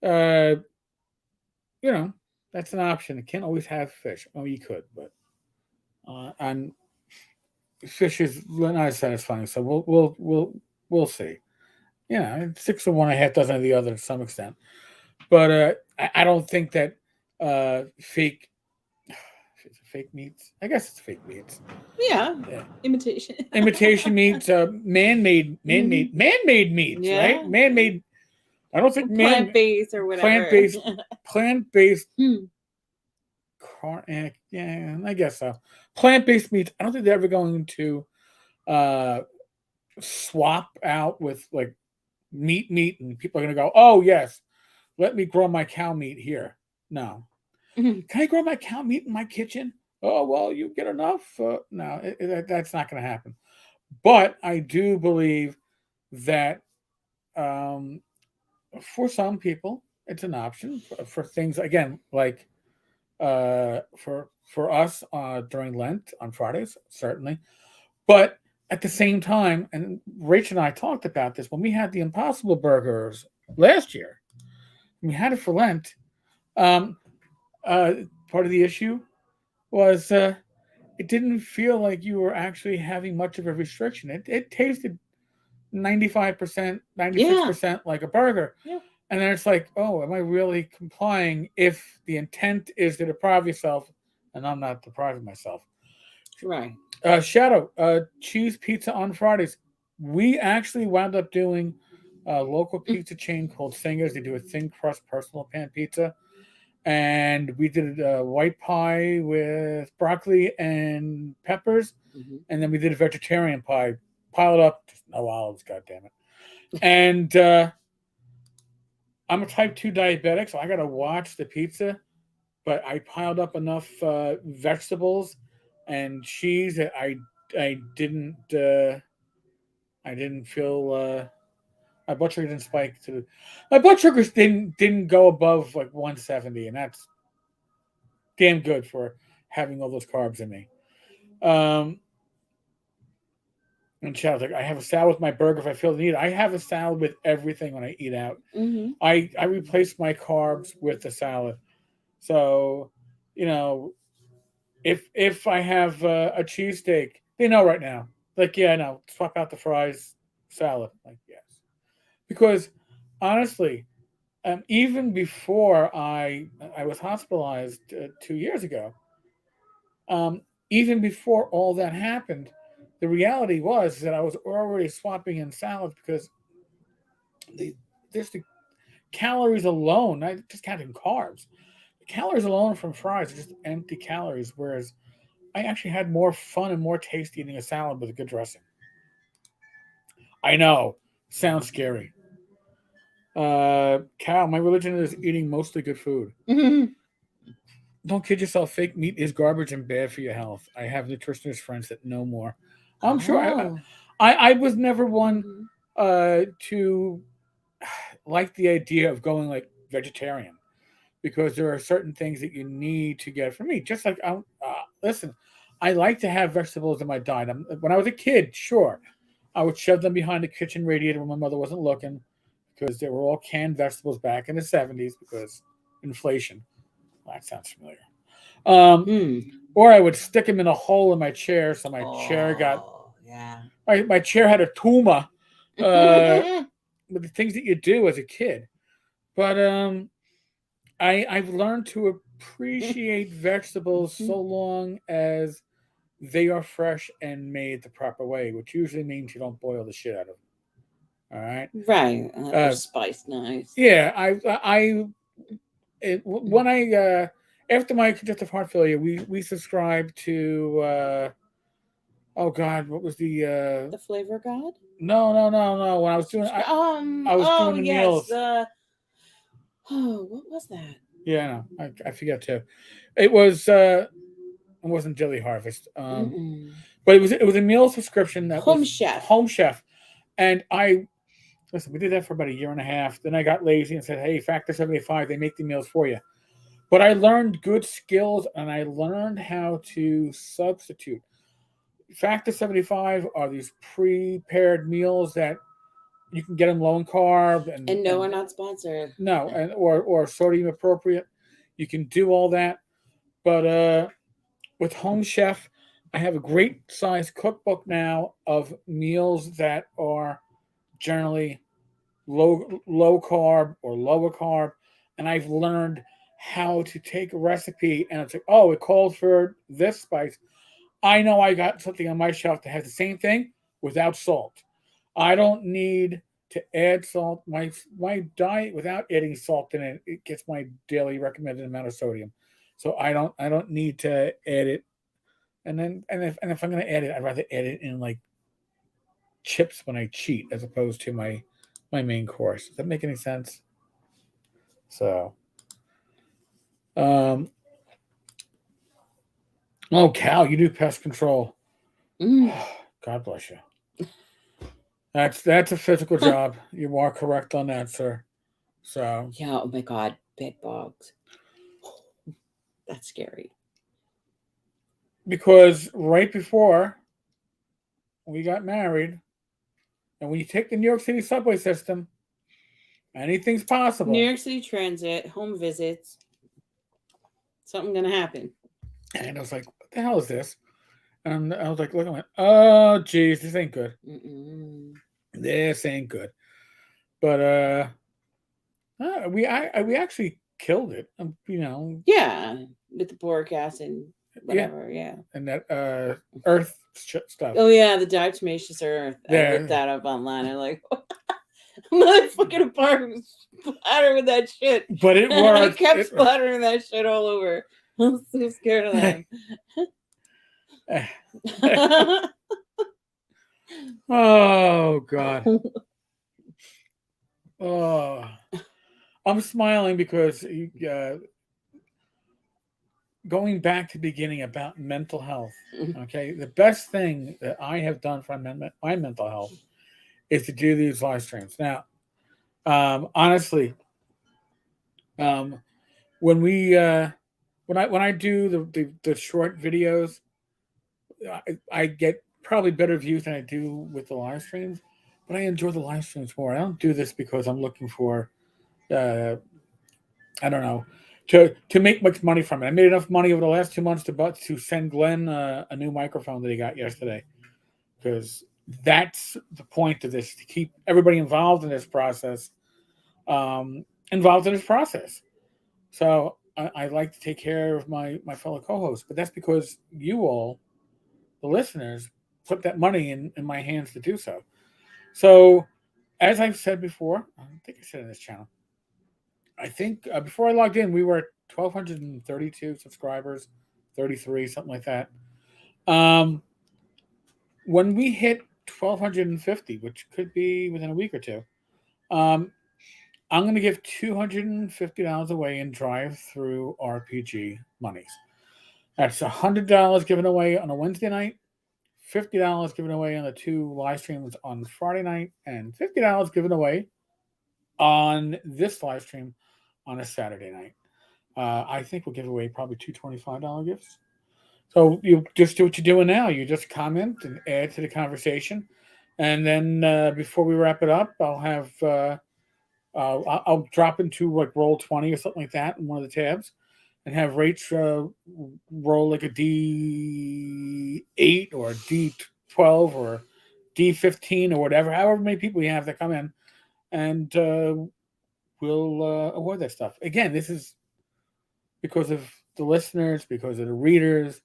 that's an option. You can't always have fish. Oh, you could, but and fish is not as satisfying. So we'll see. 6 of one, a half dozen of the other to some extent. But I don't think that fake meats. I guess it's fake meats. Yeah. Imitation meats. Man-made meats. Yeah. Right? Man-made. I don't think plant-based or whatever. Plant-based. Yeah, I guess so. Plant-based meats. I don't think they're ever going to swap out with like meat, and people are going to go, oh yes, let me grow my cow meat here. No. Can I grow my cow meat in my kitchen? Oh well, you get enough. No, that's not going to happen. But I do believe that for some people, it's an option for things again like for us during Lent on Fridays, certainly. But at the same time, and Rachel and I talked about this when we had the Impossible Burgers last year. We had it for Lent. Part of the issue was it didn't feel like you were actually having much of a restriction. It tasted 95%, 96% like a burger. Yeah. And then it's like, oh, am I really complying if the intent is to deprive yourself and I'm not depriving myself? Right. Shadow, cheese pizza on Fridays. We actually wound up doing a local pizza chain called Singers. They do a thin crust personal pan pizza. And we did white pie with broccoli and peppers. Mm-hmm. And then we did a vegetarian pie. Piled up, just no olives, goddammit. And I'm a type 2 diabetic, so I got to watch the pizza. But I piled up enough vegetables and cheese that I didn't feel my blood sugar didn't spike my blood sugars didn't go above like 170, and that's damn good for having all those carbs in me. And Chad's like, I have a salad with my burger if I feel the need. I have a salad with everything when I eat out. Mm-hmm. I replace my carbs with the salad. So, you know, if I have a cheesesteak, they know right now. Like, yeah, no, swap out the fries, salad. Like, yes, because honestly, even before I was hospitalized 2 years ago, even before all that happened, the reality was that I was already swapping in salads because there's the calories alone, not just counting carbs. The calories alone from fries are just empty calories, whereas I actually had more fun and more taste eating a salad with a good dressing. I know, sounds scary. Cal, my religion is eating mostly good food. Mm-hmm. Don't kid yourself. Fake meat is garbage and bad for your health. I have nutritionist friends that know more. I'm sure. I was never one to like the idea of going like vegetarian because there are certain things that you need to get from meat. Just like listen, I like to have vegetables in my diet. When I was a kid, sure, I would shove them behind the kitchen radiator when my mother wasn't looking because they were all canned vegetables back in the 70s because inflation. Well, that sounds familiar. Or I would stick them in a hole in my chair so my chair got. Yeah. My chair had a tumor. With the things that you do as a kid. But I've learned to appreciate vegetables so long as they are fresh and made the proper way, which usually means you don't boil the shit out of them. All right. Right. They're spiced nice. Yeah. When I after my congestive heart failure, we subscribed to oh God, what was the Flavor God? No. When I was doing I was doing the meals. What was that? Yeah, no, I forget too. It wasn't Jelly Harvest, but it was a meal subscription that Home was Chef. Home Chef, and listen. We did that for about a year and a half. Then I got lazy and said, "Hey, Factor 75, they make the meals for you." But I learned good skills and I learned how to substitute. Factor 75 are these prepared meals that you can get them low in carb and no, we're not sponsored. No, and or sodium appropriate. You can do all that, but with Home Chef, I have a great size cookbook now of meals that are generally low carb or lower carb, and I've learned how to take a recipe and it's like, oh, it calls for this spice. I know I got something on my shelf that has the same thing without salt. I don't need to add salt. My diet without adding salt in it, it gets my daily recommended amount of sodium. So I don't need to add it. And if I'm gonna add it, I'd rather add it in like chips when I cheat as opposed to my main course. Does that make any sense? So oh Cal, you do pest control. God bless you. That's a physical job. You are correct on that, sir. So yeah, oh my God, bed bugs. That's scary. Because right before we got married, and when you take the New York City subway system, anything's possible. New York City Transit, home visits, something gonna happen. And I was like, what the hell is this? And I was like, look, I went, oh, geez, this ain't good. This ain't good. But we actually killed it. Yeah, with the boric acid, whatever. Yeah. And that earth stuff. Oh yeah, the diatomaceous earth. I looked that up online. I'm like, I'm not fucking apart splatter with that shit. But it worked. I kept splattering that shit all over. I'm so scared of them. Oh God. Oh, I'm smiling because going back to the beginning about mental health. Okay, the best thing that I have done for my mental health is to do these live streams. Now, honestly, when I do the short videos, I get probably better views than I do with the live streams, but I enjoy the live streams more. I don't do this because I'm looking for, uh, I don't know, to make much money from it. I made enough money over the last 2 months to send Glenn a new microphone that he got yesterday, because that's the point of this, to keep everybody involved in this process, involved in this process. So I like to take care of my fellow co-hosts, but that's because you all, the listeners, put that money in my hands to do so. So, as I've said before, I think I said in this channel, I think before I logged in, we were at 1,232 subscribers, 33, something like that. When we hit 1,250, which could be within a week or two, I'm going to give $250 away in drive-through RPG monies. That's $100 given away on a Wednesday night, $50 given away on the 2 live streams on Friday night, and $50 given away on this live stream on a Saturday night. I think we'll give away probably 2 $25 gifts. So you just do what you're doing now. You just comment and add to the conversation, and then before we wrap it up, I'll drop into like Roll20 or something like that in one of the tabs, and have Rach roll like a D8 or a D12 or D15 or whatever, however many people you have that come in, and we'll award that stuff. Again, this is because of the listeners, because of the readers,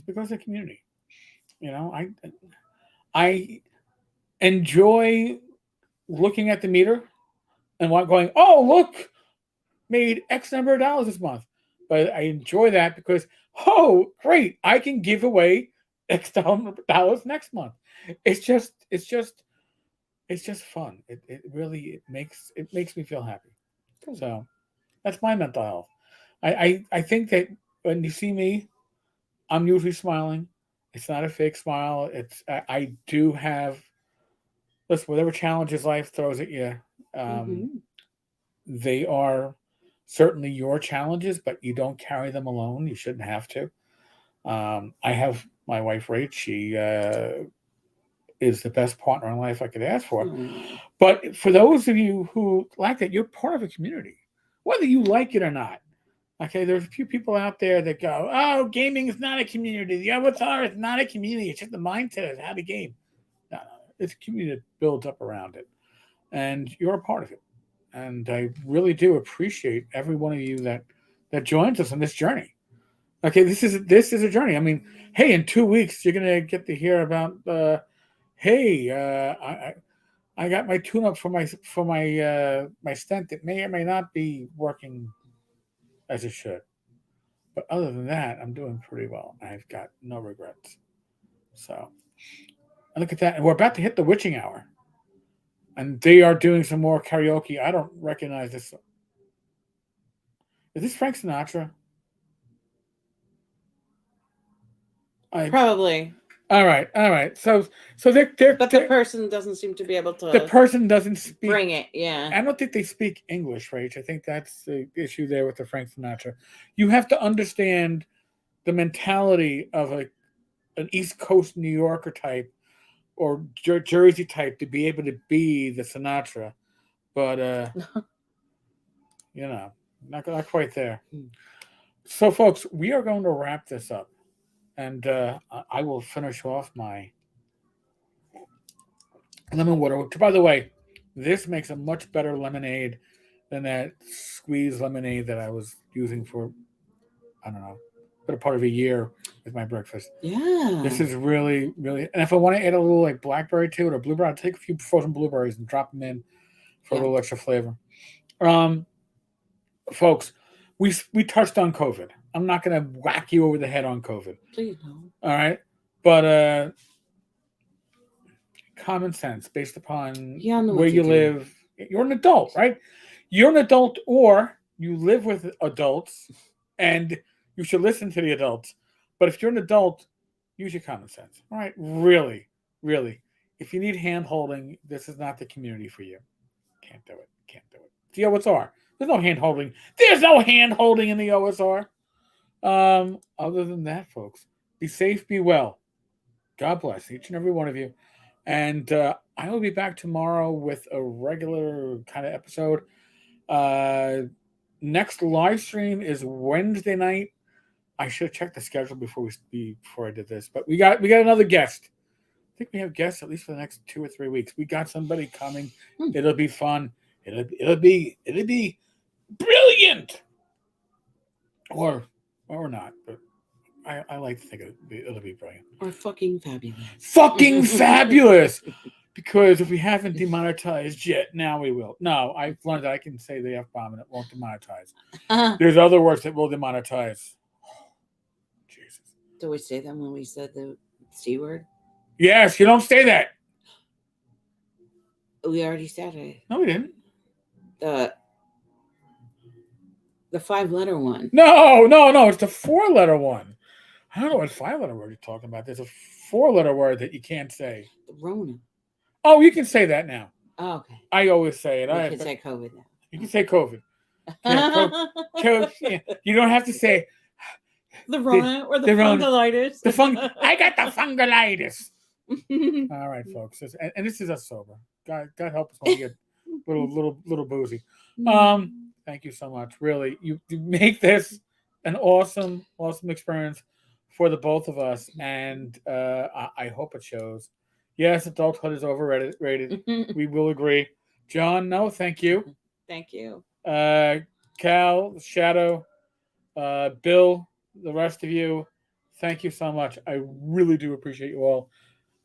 because of the community. You know, I enjoy looking at the meter and going, oh, look, made X number of dollars this month. But I enjoy that because, oh, great, I can give away X dollars next month. It's just fun. It really makes me feel happy. Cool. So that's my mental health. I think that when you see me, I'm usually smiling. It's not a fake smile. I do have, listen, whatever challenges life throws at you, they are certainly your challenges, but you don't carry them alone. You shouldn't have to. I have my wife, Rach. She is the best partner in life I could ask for. But for those of you who like it, you're part of a community, whether you like it or not. Okay, there's a few people out there that go, oh, gaming is not a community. The Avatar is not a community. It's just the mindset of how to game. No, it's a community that builds up around it. And you're a part of it. And I really do appreciate every one of you that joins us on this journey. Okay, this is a journey. I mean, hey, in 2 weeks you're gonna get to hear about. I got my tune-up for my my stent that may or may not be working as it should. But other than that, I'm doing pretty well. I've got no regrets. So, and look at that. And we're about to hit the witching hour. And they are doing some more karaoke. I don't recognize this. Is this Frank Sinatra? Probably. All right. So they're but the person doesn't seem to be able to. The person doesn't speak. Bring it, yeah. I don't think they speak English, Rach. I think that's the issue there with the Frank Sinatra. You have to understand the mentality of an East Coast New Yorker type or Jersey type to be able to be the Sinatra, but you know, not quite there. So, folks, we are going to wrap this up. And I will finish off my lemon water. Which, by the way, this makes a much better lemonade than that squeezed lemonade that I was using for, I don't know, better part of a year with my breakfast. Yeah. This is really, really... And if I want to add a little like blackberry to it or blueberry, I'll take a few frozen blueberries and drop them in for a little extra flavor. Folks, we touched on COVID. I'm not going to whack you over the head on COVID. Please don't. All right. But common sense based upon where you live. You're an adult, right? You're an adult, or you live with adults, and you should listen to the adults. But if you're an adult, use your common sense. All right? Really, really. If you need hand-holding, this is not the community for you. Can't do it. The OSR. There's no hand-holding. There's no hand-holding in the OSR. Other than that, folks, be safe, be well. God bless each and every one of you. And I will be back tomorrow with a regular kind of episode. Next live stream is Wednesday night. I should have checked the schedule before I did this, but we got another guest. I think we have guests at least for the next 2 or 3 weeks. We got somebody coming. It'll be fun. It'll be brilliant, or not. But I like to think it'll be brilliant or fucking fabulous. Fucking fabulous. Because if we haven't demonetized yet, now we will. No, I've learned that I can say the F-bomb and it won't demonetize. There's other words that will demonetize. Jesus. Do we say them when we said the C word? Yes, you don't say that. We already said it. No, we didn't. The 5-letter one. No. It's the 4-letter one. I don't know what 5-letter word you're talking about. There's a 4-letter word that you can't say. The Rona. Oh, you can say that now. Oh, okay. I always say it. You can say COVID now. You can say COVID. Yeah, you don't have to say the Rona or the fungolitis. I got the fungolitis. All right, folks. And this is us sober. God help us when we get little boozy. Thank you so much. Really, you make this an awesome experience for the both of us, and I hope it shows. Yes, adulthood is overrated. We will agree. John, no, thank you. Thank you. Cal, Shadow, Bill, the rest of you, thank you so much. I really do appreciate you all.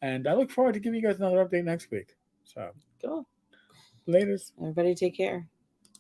And I look forward to giving you guys another update next week. So, cool. Laters. Everybody take care.